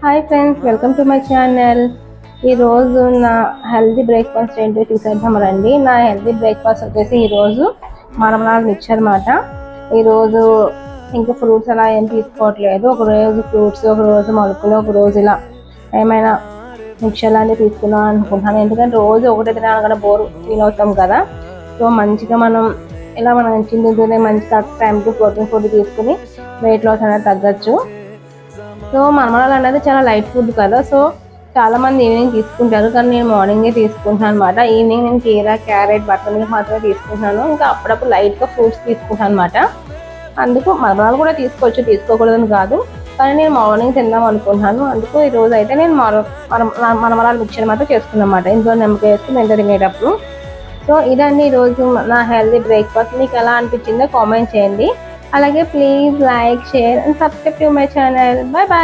Hi friends, welcome to my channel. ఈరోజు నా healthy breakfast ఏంటో చూసేద్దాం రండి. నా హెల్తీ బ్రేక్ఫాస్ట్ వచ్చేసి ఈరోజు మరమరాలు మిక్చర్ అన్నమాట. ఈరోజు ఇంకా ఫ్రూట్స్ అలా ఏం తీసుకోవట్లేదు. ఒక రోజు ఫ్రూట్స్, ఒక రోజు మొలకలు, ఒక రోజు ఇలా ఏమైనా మిక్చర్ లాంటివి తీసుకుందాం అనుకుంటున్నాను. ఎందుకంటే రోజు ఒకటే తినాలి కదా, బోర్ ఫీల్ అవుతాం కదా. సో మంచిగా మనం చిన్న మంచిగా టైంకి ప్రోటీన్ ఫుడ్ తీసుకుని వెయిట్ లాస్ అనేది తగ్గచ్చు. సో మరమరాలు అనేది చాలా లైట్ ఫుడ్ కదా, సో చాలామంది ఈవినింగ్ తీసుకుంటారు, కానీ నేను మార్నింగే తీసుకుంటాను అనమాట. ఈవినింగ్ నేను కీరా, క్యారెట్, బటర్ మిల్క్ మాత్రమే తీసుకుంటాను. ఇంకా అప్పుడప్పుడు లైట్గా ఫ్రూట్స్ తీసుకుంటాను అనమాట. అందుకు మరమరాలు కూడా తీసుకోకూడదని కాదు, కానీ నేను మార్నింగ్ తిందాం అనుకుంటున్నాను. అందుకు ఈరోజు అయితే నేను మరమరాలు మిక్చర్ మాత్రం చేసుకున్నాను అనమాట. ఇందులో నిమ్మకాయ వేసుకుని ఎంత తినేటప్పుడు. సో ఇదండి ఈరోజు నా హెల్తీ బ్రేక్ఫాస్ట్. మీకు ఎలా అనిపించిందో కామెంట్ చేయండి. అలాగే please like, share and subscribe to my channel. Bye bye.